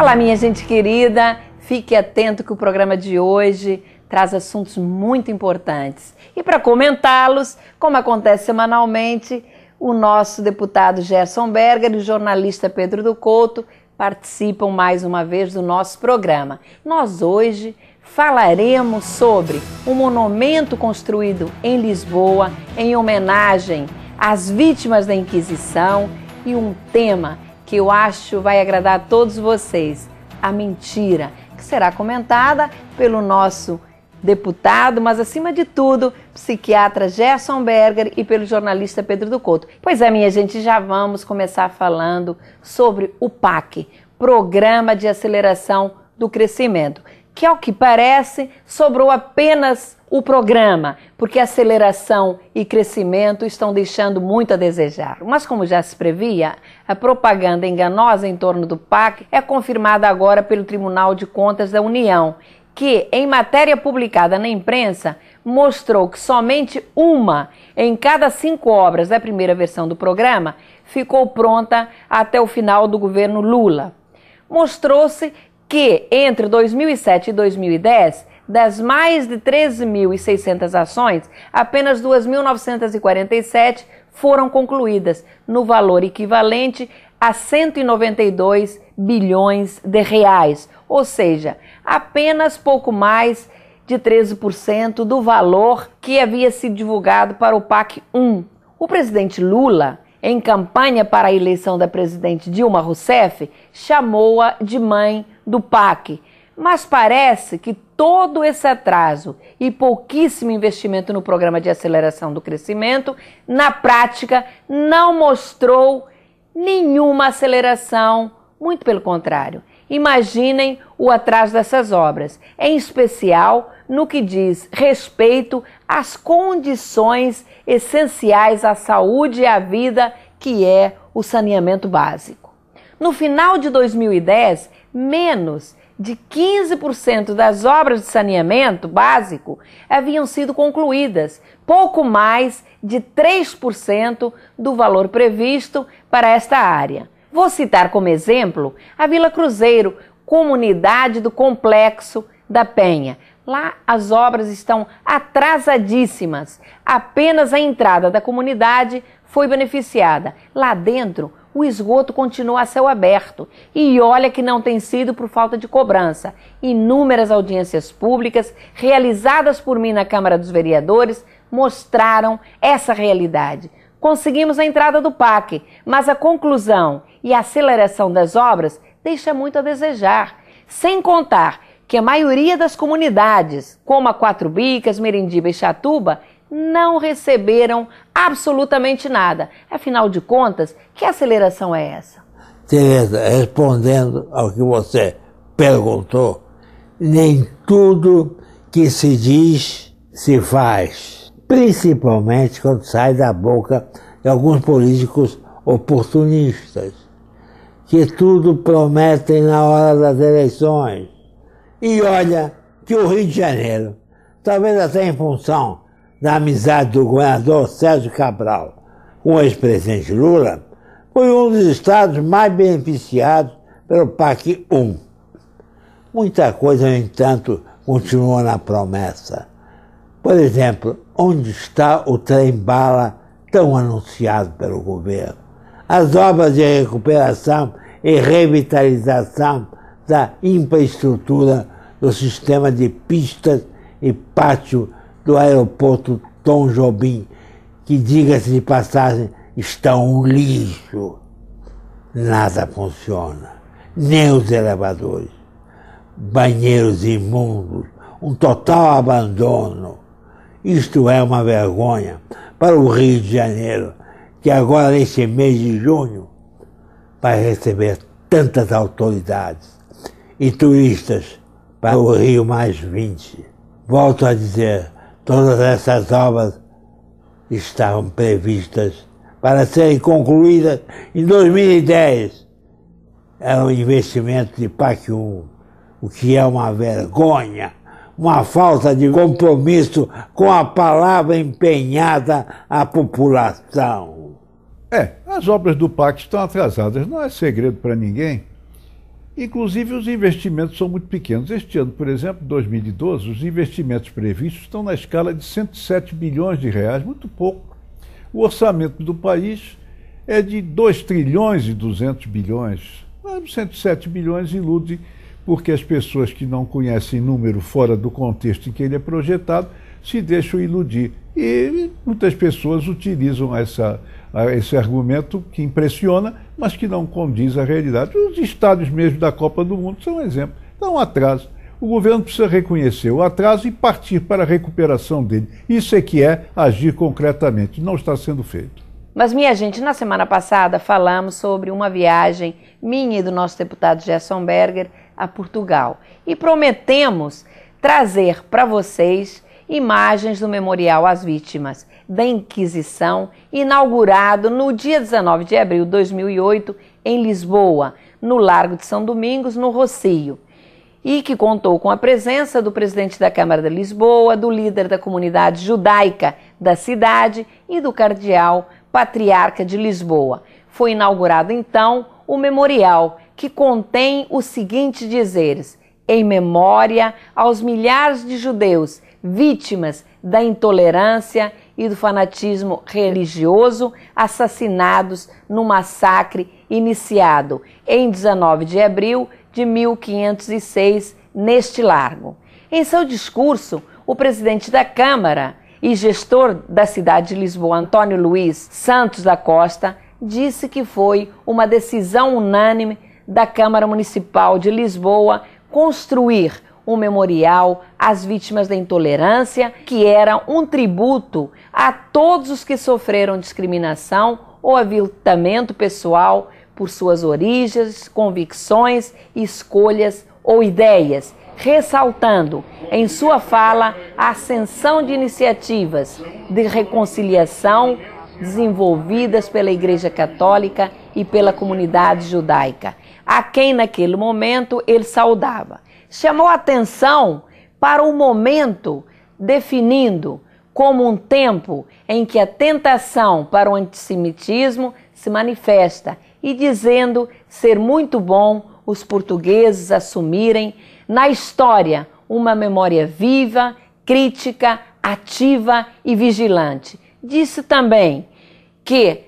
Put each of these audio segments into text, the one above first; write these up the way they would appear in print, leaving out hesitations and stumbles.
Olá, minha gente querida, fique atento que o programa de hoje traz assuntos muito importantes. E para comentá-los, como acontece semanalmente, o nosso deputado Gerson Berger e o jornalista Pedro do Couto participam mais uma vez do nosso programa. Nós hoje falaremos sobre um monumento construído em Lisboa em homenagem às vítimas da Inquisição e um tema que eu acho vai agradar a todos vocês, a mentira, que será comentada pelo nosso deputado, mas acima de tudo, psiquiatra Gerson Berger e pelo jornalista Pedro do Couto. Pois é, minha gente, já vamos começar falando sobre o PAC, Programa de Aceleração do Crescimento, que ao que parece sobrou apenas o programa, porque aceleração e crescimento estão deixando muito a desejar. Mas como já se previa, a propaganda enganosa em torno do PAC é confirmada agora pelo Tribunal de Contas da União, que, em matéria publicada na imprensa, mostrou que somente uma em cada 5 obras da primeira versão do programa ficou pronta até o final do governo Lula. Mostrou-se que, entre 2007 e 2010, das mais de 13.600 ações, apenas 2.947 foram concluídas, no valor equivalente a 192 bilhões de reais, ou seja, apenas pouco mais de 13% do valor que havia sido divulgado para o PAC 1. O presidente Lula, em campanha para a eleição da presidente Dilma Rousseff, chamou-a de mãe do PAC. Mas parece que todo esse atraso e pouquíssimo investimento no Programa de Aceleração do Crescimento, na prática, não mostrou nenhuma aceleração, muito pelo contrário. Imaginem o atraso dessas obras, em especial no que diz respeito às condições essenciais à saúde e à vida, que é o saneamento básico. No final de 2010, menos de 15% das obras de saneamento básico haviam sido concluídas, pouco mais de 3% do valor previsto para esta área. Vou citar como exemplo a Vila Cruzeiro, comunidade do Complexo da Penha. Lá as obras estão atrasadíssimas. Apenas a entrada da comunidade foi beneficiada. Lá dentro, o esgoto continua a céu aberto. E olha que não tem sido por falta de cobrança. Inúmeras audiências públicas realizadas por mim na Câmara dos Vereadores mostraram essa realidade. Conseguimos a entrada do PAC, mas a conclusão e a aceleração das obras deixa muito a desejar. Sem contar que a maioria das comunidades, como a Quatro Bicas, Mirindiba e Chatuba, não receberam absolutamente nada. Afinal de contas, que aceleração é essa? Tereza, respondendo ao que você perguntou, nem tudo que se diz se faz, principalmente quando sai da boca de alguns políticos oportunistas, que tudo prometem na hora das eleições. E olha que o Rio de Janeiro, talvez até em função da amizade do governador Sérgio Cabral com o ex-presidente Lula, foi um dos estados mais beneficiados pelo PAC 1. Muita coisa, no entanto, continua na promessa. Por exemplo, onde está o trem-bala tão anunciado pelo governo? As obras de recuperação e revitalização da infraestrutura do sistema de pistas e pátio do aeroporto Tom Jobim, que, diga-se de passagem, está um lixo. Nada funciona, nem os elevadores. Banheiros imundos, um total abandono. Isto é uma vergonha para o Rio de Janeiro, que agora, neste mês de junho, vai receber tantas autoridades e turistas para o Rio +20. Volto a dizer, todas essas obras estavam previstas para serem concluídas em 2010. Era um investimento de PAC 1, o que é uma vergonha, uma falta de compromisso com a palavra empenhada à população. As obras do PAC estão atrasadas, não é segredo para ninguém. Inclusive, os investimentos são muito pequenos. Este ano, por exemplo, 2012, os investimentos previstos estão na escala de 107 bilhões de reais, muito pouco. O orçamento do país é de 2 trilhões e 200 bilhões. 107 bilhões ilude, porque as pessoas que não conhecem número fora do contexto em que ele é projetado se deixam iludir. E muitas pessoas utilizam esse argumento que impressiona, mas que não condiz à realidade. Os estádios mesmo da Copa do Mundo são um exemplo. Então, um atraso. O governo precisa reconhecer o atraso e partir para a recuperação dele. Isso é que é agir concretamente. Não está sendo feito. Mas, minha gente, na semana passada falamos sobre uma viagem minha e do nosso deputado Gerson Berger a Portugal. E prometemos trazer para vocês imagens do Memorial às Vítimas da Inquisição, inaugurado no dia 19 de abril de 2008, em Lisboa, no Largo de São Domingos, no Rossio, e que contou com a presença do presidente da Câmara de Lisboa, do líder da comunidade judaica da cidade e do cardeal patriarca de Lisboa. Foi inaugurado, então, o memorial, que contém os seguintes dizeres: em memória aos milhares de judeus vítimas da intolerância e do fanatismo religioso assassinados no massacre iniciado em 19 de abril de 1506 neste largo. Em seu discurso, o presidente da Câmara e gestor da cidade de Lisboa, Antônio Luís Santos da Costa, disse que foi uma decisão unânime da Câmara Municipal de Lisboa construir um memorial às vítimas da intolerância, que era um tributo a todos os que sofreram discriminação ou aviltamento pessoal por suas origens, convicções, escolhas ou ideias, ressaltando em sua fala a ascensão de iniciativas de reconciliação desenvolvidas pela Igreja Católica e pela comunidade judaica, a quem naquele momento ele saudava. Chamou a atenção para o momento, definindo como um tempo em que a tentação para o antissemitismo se manifesta e dizendo ser muito bom os portugueses assumirem na história uma memória viva, crítica, ativa e vigilante. Disse também que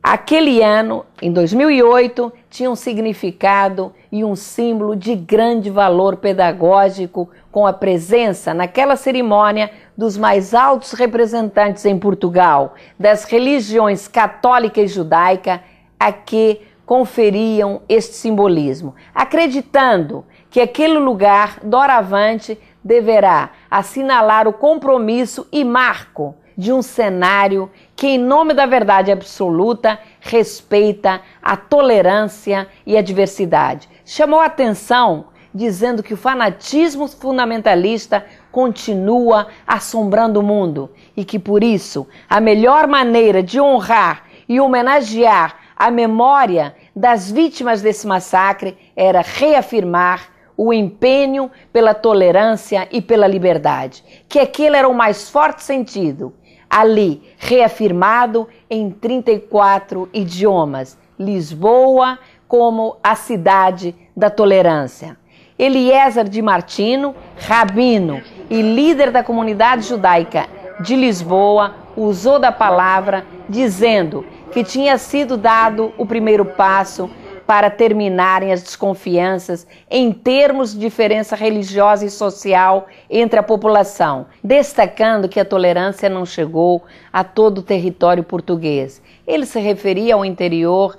aquele ano, em 2008, tinha um significado e um símbolo de grande valor pedagógico, com a presença naquela cerimônia dos mais altos representantes em Portugal, das religiões católica e judaica, a que conferiam este simbolismo, acreditando que aquele lugar, doravante, deverá assinalar o compromisso e marco de um cenário que, em nome da verdade absoluta, respeita a tolerância e a diversidade. Chamou a atenção dizendo que o fanatismo fundamentalista continua assombrando o mundo e que, por isso, a melhor maneira de honrar e homenagear a memória das vítimas desse massacre era reafirmar o empenho pela tolerância e pela liberdade, que aquele era o mais forte sentido, ali reafirmado em 34 idiomas, Lisboa como a cidade da tolerância. Eliezer de Martino, rabino e líder da comunidade judaica de Lisboa, usou da palavra dizendo que tinha sido dado o primeiro passo para terminarem as desconfianças em termos de diferença religiosa e social entre a população, destacando que a tolerância não chegou a todo o território português. Ele se referia ao interior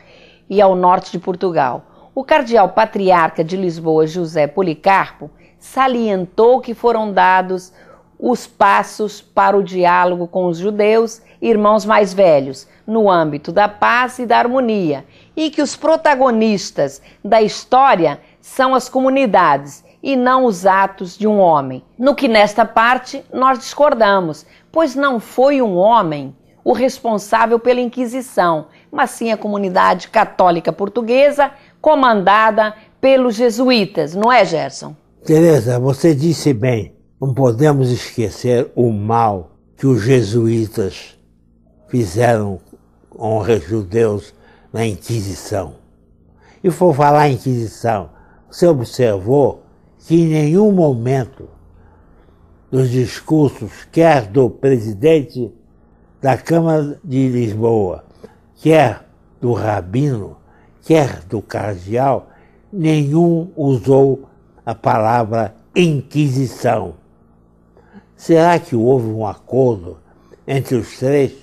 e ao norte de Portugal. O cardeal patriarca de Lisboa, José Policarpo, salientou que foram dados os passos para o diálogo com os judeus, irmãos mais velhos, no âmbito da paz e da harmonia, e que os protagonistas da história são as comunidades e não os atos de um homem. No que nesta parte nós discordamos, pois não foi um homem o responsável pela Inquisição, mas sim a comunidade católica portuguesa, comandada pelos jesuítas, não é, Gerson? Tereza, você disse bem, não podemos esquecer o mal que os jesuítas fizeram com os judeus na Inquisição. E for falar em Inquisição, Você observou que em nenhum momento dos discursos, quer do presidente da Câmara de Lisboa, quer do rabino, quer do cardeal, nenhum usou a palavra Inquisição. Será que houve um acordo entre os três?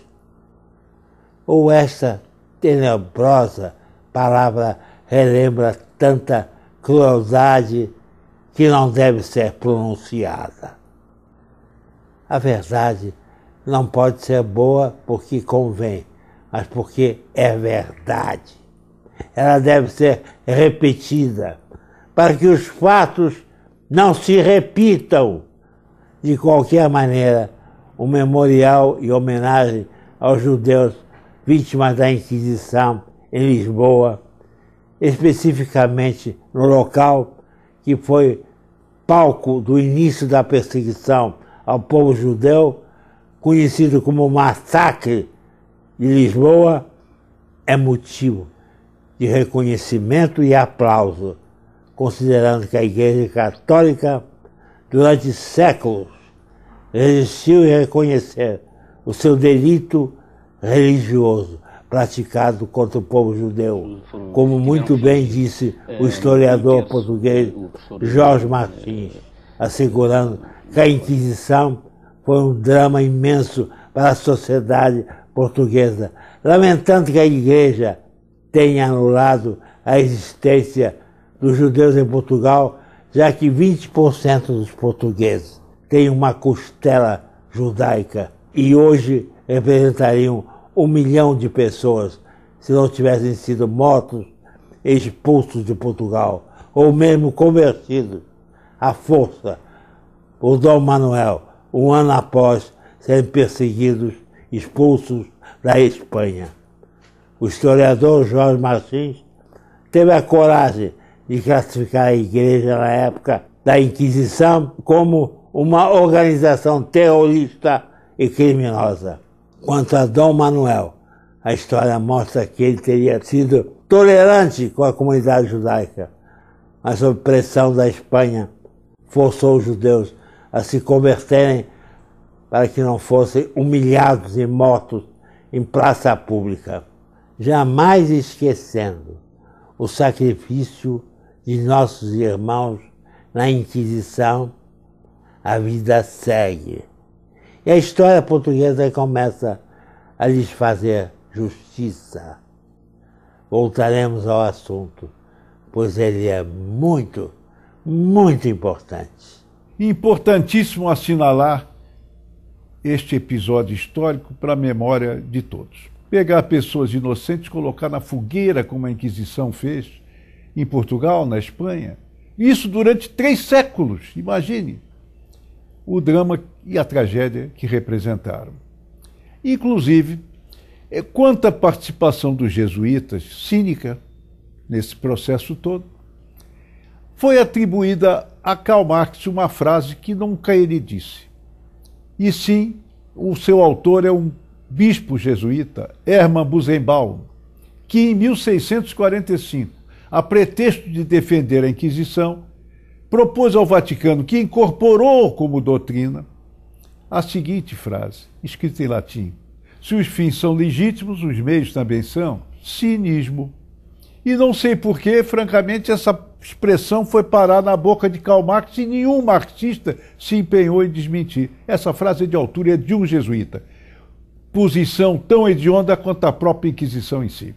Ou esta tenebrosa palavra relembra tanta crueldade que não deve ser pronunciada? A verdade não pode ser boa porque convém, mas porque é verdade. Ela deve ser repetida para que os fatos não se repitam. De qualquer maneira, o memorial e homenagem aos judeus vítimas da Inquisição em Lisboa, especificamente no local que foi palco do início da perseguição ao povo judeu, conhecido como Massacre de Lisboa, é motivo de reconhecimento e aplauso, considerando que a Igreja Católica, durante séculos, resistiu em reconhecer o seu delito religioso praticado contra o povo judeu, como muito bem disse o historiador português Jorge Martins, assegurando que a Inquisição foi um drama imenso para a sociedade portuguesa, lamentando que a Igreja tenha anulado a existência dos judeus em Portugal, já que 20% dos portugueses têm uma costela judaica e hoje representariam 1 milhão de pessoas se não tivessem sido mortos, expulsos de Portugal, ou mesmo convertidos à força por Dom Manuel, um ano após serem perseguidos, expulsos da Espanha. O historiador Jorge Martins teve a coragem de classificar a Igreja na época da Inquisição como uma organização terrorista e criminosa. Quanto a Dom Manuel, a história mostra que ele teria sido tolerante com a comunidade judaica, mas sob pressão da Espanha forçou os judeus a se converterem para que não fossem humilhados e mortos em praça pública, jamais esquecendo o sacrifício de nossos irmãos na Inquisição. A vida segue. E a história portuguesa começa a lhes fazer justiça. Voltaremos ao assunto, pois ele é muito, muito importante. Importantíssimo assinalar este episódio histórico para a memória de todos. Pegar pessoas inocentes, colocar na fogueira, como a Inquisição fez em Portugal, na Espanha. Isso durante 3 séculos, imagine o drama e a tragédia que representaram. Inclusive, quanto à participação dos jesuítas, cínica, nesse processo todo, foi atribuída a Karl Marx uma frase que nunca ele disse. E sim, o seu autor é um bispo jesuíta, Hermann Busenbaum, que em 1645, a pretexto de defender a Inquisição, propôs ao Vaticano, que incorporou como doutrina, a seguinte frase, escrita em latim: se os fins são legítimos, os meios também são. Cinismo. E não sei por que, francamente, essa expressão foi parar na boca de Karl Marx e nenhum marxista se empenhou em desmentir. Essa frase de altura é de um jesuíta. Posição tão hedionda quanto a própria Inquisição em si.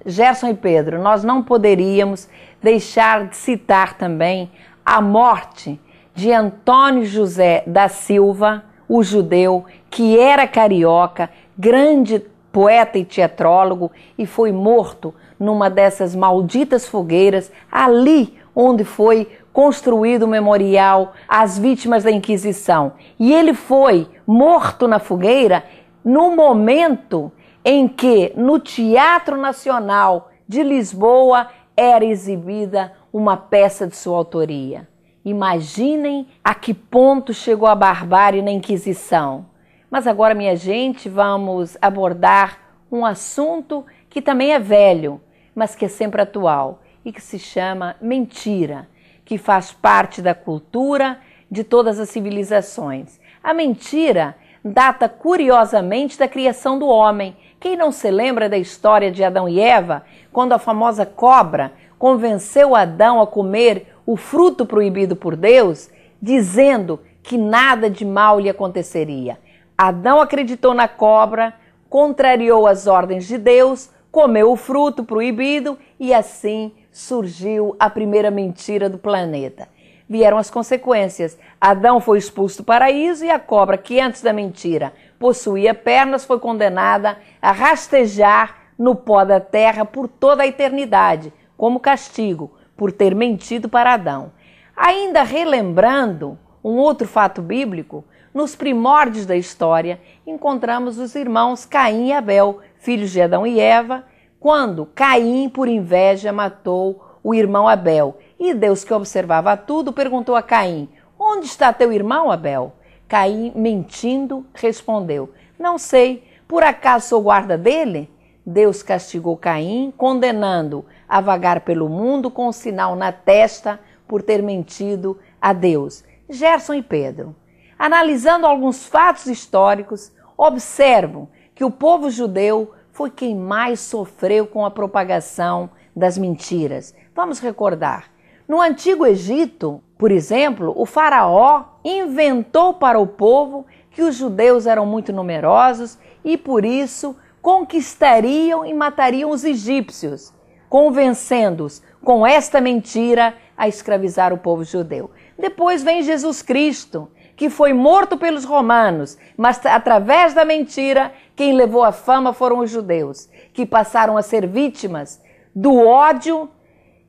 Gerson e Pedro, nós não poderíamos deixar de citar também a morte de Antônio José da Silva, o judeu, que era carioca, grande poeta e teatrólogo, e foi morto numa dessas malditas fogueiras, ali onde foi construído o memorial às vítimas da Inquisição. E ele foi morto na fogueira no momento em que, no Teatro Nacional de Lisboa, era exibida uma peça de sua autoria. Imaginem a que ponto chegou a barbárie na Inquisição. Mas agora, minha gente, vamos abordar um assunto que também é velho, mas que é sempre atual e que se chama mentira. que faz parte da cultura de todas as civilizações. A mentira data curiosamente da criação do homem. Quem não se lembra da história de Adão e Eva, quando a famosa cobra convenceu Adão a comer o fruto proibido por Deus, dizendo que nada de mal lhe aconteceria. Adão acreditou na cobra, contrariou as ordens de Deus, comeu o fruto proibido e assim surgiu a primeira mentira do planeta. Vieram as consequências. Adão foi expulso do paraíso e a cobra, que antes da mentira possuía pernas, foi condenada a rastejar no pó da terra por toda a eternidade, como castigo por ter mentido para Adão. Ainda relembrando um outro fato bíblico, nos primórdios da história encontramos os irmãos Caim e Abel, filhos de Adão e Eva, quando Caim, por inveja, matou o irmão Abel. E Deus, que observava tudo, perguntou a Caim: onde está teu irmão, Abel? Caim, mentindo, respondeu: não sei, por acaso sou guarda dele? Deus castigou Caim, condenando a vagar pelo mundo com um sinal na testa por ter mentido a Deus. Gerson e Pedro, analisando alguns fatos históricos, observam que o povo judeu foi quem mais sofreu com a propagação das mentiras. Vamos recordar. No Antigo Egito, por exemplo, o faraó inventou para o povo que os judeus eram muito numerosos e, por isso, conquistariam e matariam os egípcios, convencendo-os com esta mentira a escravizar o povo judeu. Depois vem Jesus Cristo, que foi morto pelos romanos, mas através da mentira, quem levou a fama foram os judeus, que passaram a ser vítimas do ódio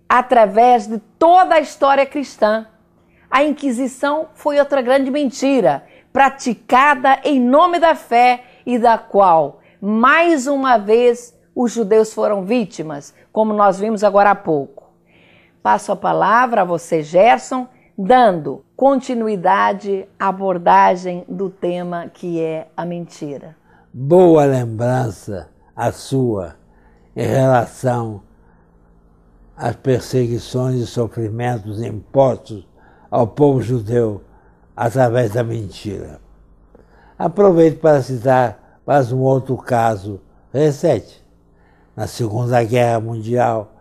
através de toda a história cristã. A Inquisição foi outra grande mentira, praticada em nome da fé e da qual, mais uma vez, os judeus foram vítimas, como nós vimos agora há pouco. Passo a palavra a você, Gerson, dando continuidade à abordagem do tema que é a mentira. Boa lembrança a sua em relação às perseguições e sofrimentos impostos ao povo judeu através da mentira. Aproveito para citar mais um outro caso recente. Na Segunda Guerra Mundial,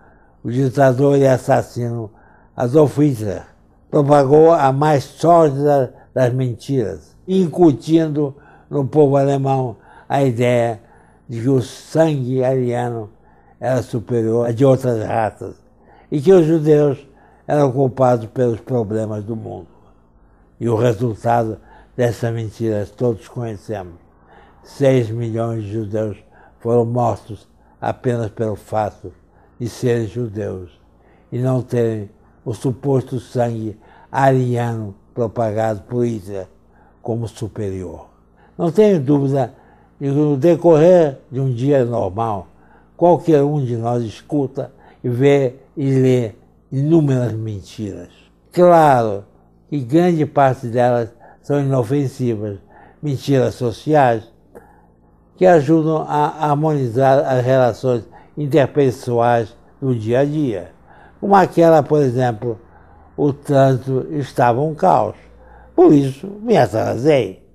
o ditador e assassino Adolf Hitler propagou a mais sórdida das mentiras, incutindo no povo alemão a ideia de que o sangue ariano era superior a de outras raças e que os judeus eram culpados pelos problemas do mundo. E o resultado dessas mentiras todos conhecemos. 6 milhões de judeus foram mortos apenas pelo fato de serem judeus e não terem o suposto sangue ariano propagado por Hitler como superior. Não tenho dúvida de que no decorrer de um dia normal, qualquer um de nós escuta e vê e lê inúmeras mentiras. Claro que grande parte delas são inofensivas, mentiras sociais que ajudam a harmonizar as relações interpessoais do dia a dia. Como aquela, por exemplo, o trânsito estava um caos, por isso me atrasei.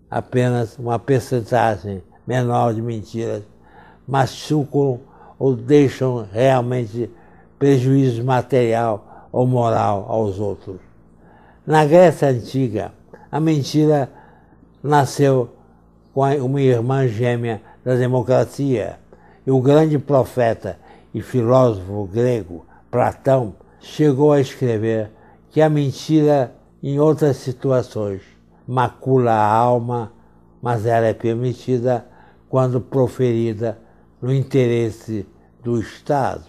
Apenas uma percentagem menor de mentiras machucam ou deixam realmente prejuízo material ou moral aos outros. Na Grécia Antiga, a mentira nasceu com uma irmã gêmea da democracia, e o grande profeta e filósofo grego Platão chegou a escrever que a mentira, em outras situações, macula a alma, mas ela é permitida quando proferida no interesse do Estado.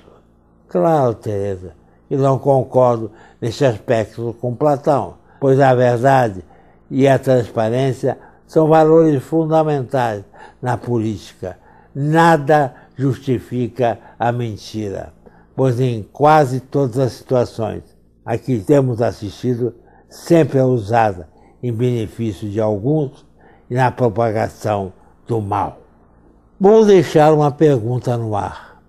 Claro, Teresa, e não concordo nesse aspecto com Platão, pois a verdade e a transparência são valores fundamentais na política. Nada justifica a mentira, pois em quase todas as situações a que temos assistido, sempre é usada em benefício de alguns e na propagação do mal. Vou deixar uma pergunta no ar.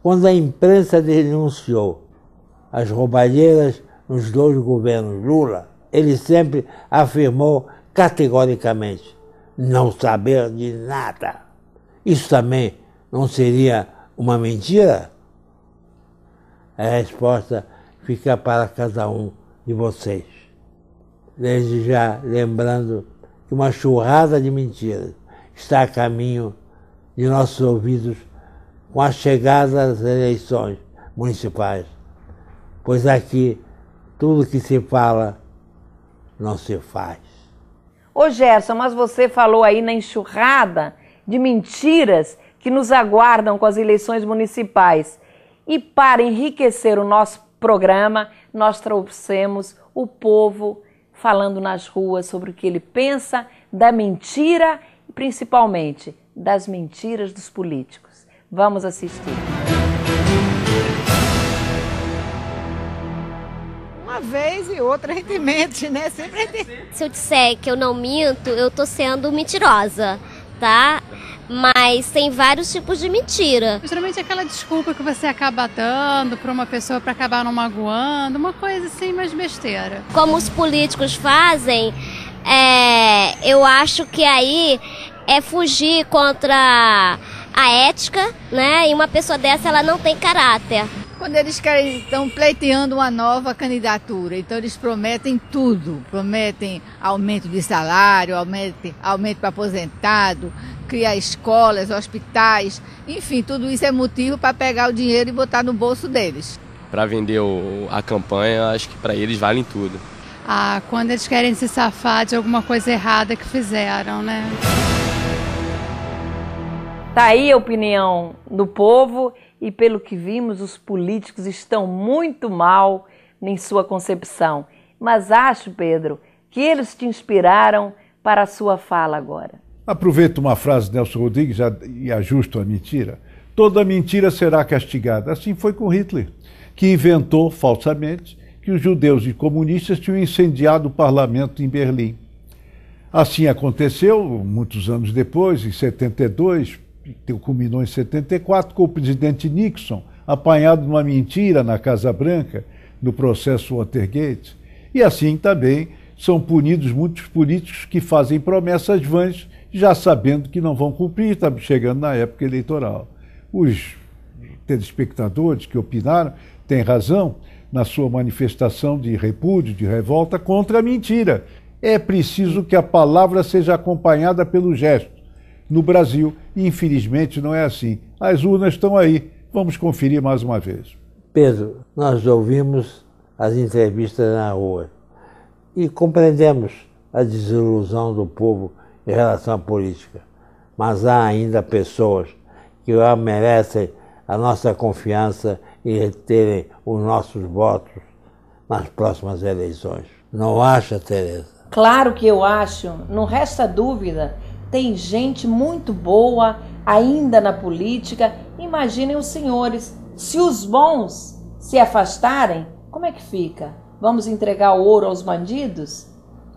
Quando a imprensa denunciou as roubalheiras nos 2 governos Lula, ele sempre afirmou categoricamente não saber de nada. Isso também não seria uma mentira? A resposta fica para cada um de vocês. Desde já lembrando que uma churrada de mentiras está a caminho de nossos ouvidos com a chegada das eleições municipais, pois aqui tudo que se fala não se faz. Ô Gerson, mas você falou aí na enxurrada de mentiras que nos aguardam com as eleições municipais. E para enriquecer o nosso programa, nós trouxemos o povo falando nas ruas sobre o que ele pensa da mentira e principalmente das mentiras dos políticos. Vamos assistir. Uma vez e outra a gente mente, né? Sempre a gente... Se eu disser que eu não minto, eu tô sendo mentirosa, tá? Mas tem vários tipos de mentira. Geralmente é aquela desculpa que você acaba dando para uma pessoa para acabar não magoando, uma coisa assim, mais besteira. Como os políticos fazem, eu acho que aí é fugir contra a ética, né? E uma pessoa dessa, ela não tem caráter. Quando eles estão pleiteando uma nova candidatura, então eles prometem tudo. Prometem aumento de salário, aumento para aposentado, criar escolas, hospitais, enfim, tudo isso é motivo para pegar o dinheiro e botar no bolso deles. Para vender a campanha, acho que para eles valem tudo. Ah, quando eles querem se safar de alguma coisa errada que fizeram, né? Tá aí a opinião do povo e pelo que vimos, os políticos estão muito mal em sua concepção. Mas acho, Pedro, que eles te inspiraram para a sua fala agora. Aproveito uma frase de Nelson Rodrigues e ajusto a mentira. Toda mentira será castigada. Assim foi com Hitler, que inventou falsamente que os judeus e comunistas tinham incendiado o parlamento em Berlim. Assim aconteceu muitos anos depois, em 72, culminou em 74, com o presidente Nixon apanhado numa mentira na Casa Branca, no processo Watergate. E assim também são punidos muitos políticos que fazem promessas vãs, já sabendo que não vão cumprir, está chegando na época eleitoral. Os telespectadores que opinaram têm razão na sua manifestação de repúdio, de revolta contra a mentira. É preciso que a palavra seja acompanhada pelo gesto. No Brasil, infelizmente, não é assim. As urnas estão aí. Vamos conferir mais uma vez. Pedro, nós ouvimos as entrevistas na rua e compreendemos a desilusão do povo em relação à política. Mas há ainda pessoas que merecem a nossa confiança e terem os nossos votos nas próximas eleições. Não acha, Tereza? Claro que eu acho, não resta dúvida. Tem gente muito boa ainda na política. Imaginem os senhores, se os bons se afastarem, como é que fica? Vamos entregar o ouro aos bandidos?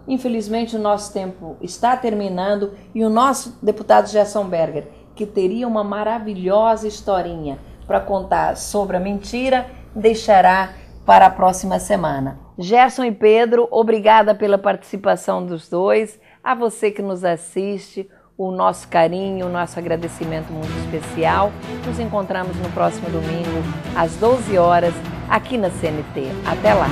Infelizmente o nosso tempo está terminando e o nosso deputado Gerson Berger, que teria uma maravilhosa historinha para contar sobre a mentira, deixará para a próxima semana. Gerson e Pedro, obrigada pela participação dos dois. A você que nos assiste, o nosso carinho, o nosso agradecimento muito especial. Nos encontramos no próximo domingo, às 12 horas, aqui na CNT. Até lá!